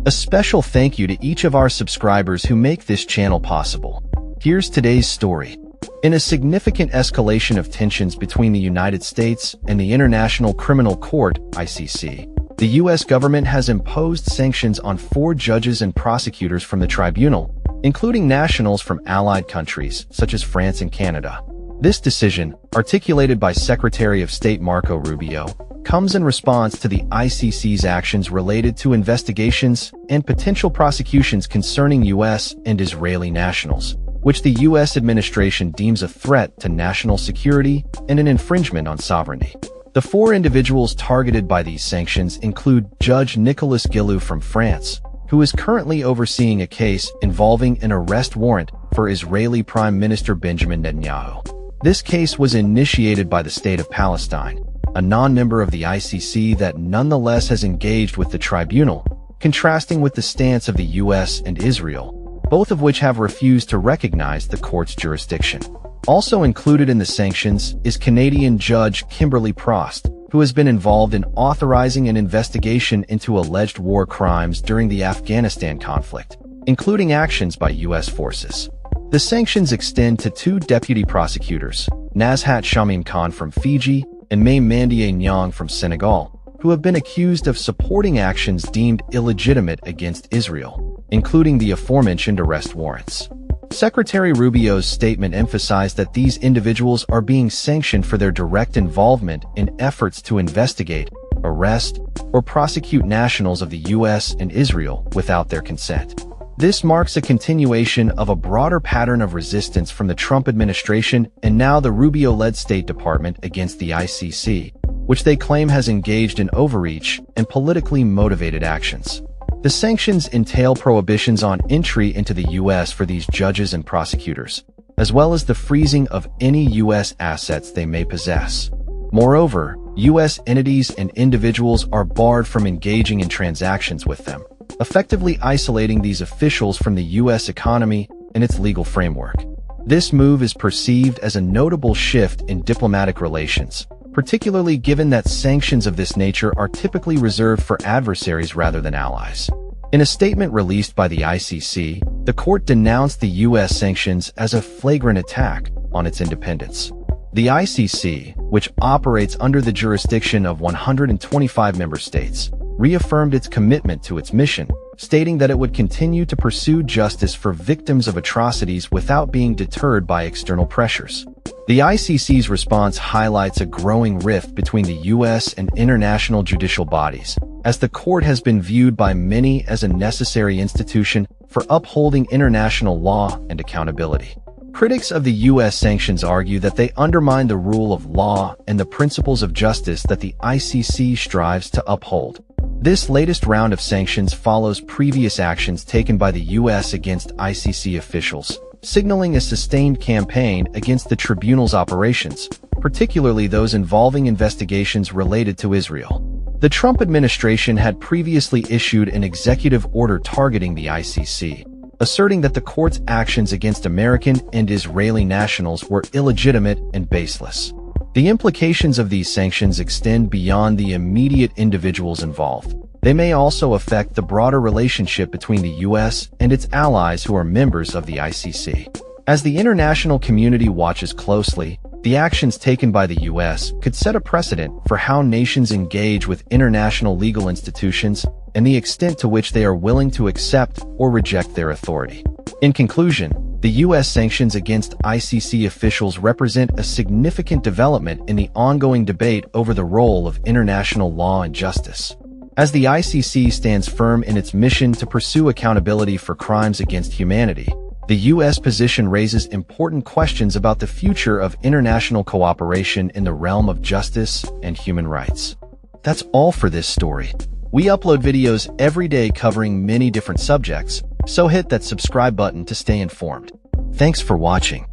A special thank you to each of our subscribers who make this channel possible. Here's today's story. In a significant escalation of tensions between the United States and the International Criminal Court, ICC, the U.S. government has imposed sanctions on 4 judges and prosecutors from the tribunal, including nationals from allied countries such as France and Canada. This decision, articulated by Secretary of State Marco Rubio, comes in response to the ICC's actions related to investigations and potential prosecutions concerning U.S. and Israeli nationals, which the U.S. administration deems a threat to national security and an infringement on sovereignty. The 4 individuals targeted by these sanctions include Judge Nicolas Guillou from France, who is currently overseeing a case involving an arrest warrant for Israeli Prime Minister Benjamin Netanyahu. This case was initiated by the State of Palestine, a non-member of the ICC that nonetheless has engaged with the tribunal, contrasting with the stance of the U.S. and Israel, both of which have refused to recognize the court's jurisdiction. Also included in the sanctions is Canadian Judge Kimberly Prost, who has been involved in authorizing an investigation into alleged war crimes during the Afghanistan conflict, including actions by U.S. forces. The sanctions extend to 2 deputy prosecutors, Nazhat Shamim Khan from Fiji and May Mandier Nyang from Senegal, who have been accused of supporting actions deemed illegitimate against Israel, including the aforementioned arrest warrants. Secretary Rubio's statement emphasized that these individuals are being sanctioned for their direct involvement in efforts to investigate, arrest, or prosecute nationals of the U.S. and Israel without their consent. This marks a continuation of a broader pattern of resistance from the Trump administration and now the Rubio-led State Department against the ICC, which they claim has engaged in overreach and politically motivated actions. The sanctions entail prohibitions on entry into the U.S. for these judges and prosecutors, as well as the freezing of any U.S. assets they may possess. Moreover, U.S. entities and individuals are barred from engaging in transactions with them, effectively isolating these officials from the U.S. economy and its legal framework. This move is perceived as a notable shift in diplomatic relations, particularly given that sanctions of this nature are typically reserved for adversaries rather than allies. In a statement released by the ICC, the court denounced the U.S. sanctions as a flagrant attack on its independence. The ICC, which operates under the jurisdiction of 125 member states, reaffirmed its commitment to its mission, stating that it would continue to pursue justice for victims of atrocities without being deterred by external pressures. The ICC's response highlights a growing rift between the U.S. and international judicial bodies, as the court has been viewed by many as a necessary institution for upholding international law and accountability. Critics of the U.S. sanctions argue that they undermine the rule of law and the principles of justice that the ICC strives to uphold. This latest round of sanctions follows previous actions taken by the U.S. against ICC officials, signaling a sustained campaign against the tribunal's operations, particularly those involving investigations related to Israel. The Trump administration had previously issued an executive order targeting the ICC, asserting that the court's actions against American and Israeli nationals were illegitimate and baseless. The implications of these sanctions extend beyond the immediate individuals involved. They may also affect the broader relationship between the U.S. and its allies who are members of the ICC. As the international community watches closely, the actions taken by the U.S. could set a precedent for how nations engage with international legal institutions and the extent to which they are willing to accept or reject their authority. In conclusion, the U.S. sanctions against ICC officials represent a significant development in the ongoing debate over the role of international law and justice. As the ICC stands firm in its mission to pursue accountability for crimes against humanity, the U.S. position raises important questions about the future of international cooperation in the realm of justice and human rights. That's all for this story. We upload videos every day covering many different subjects, so hit that subscribe button to stay informed. Thanks for watching.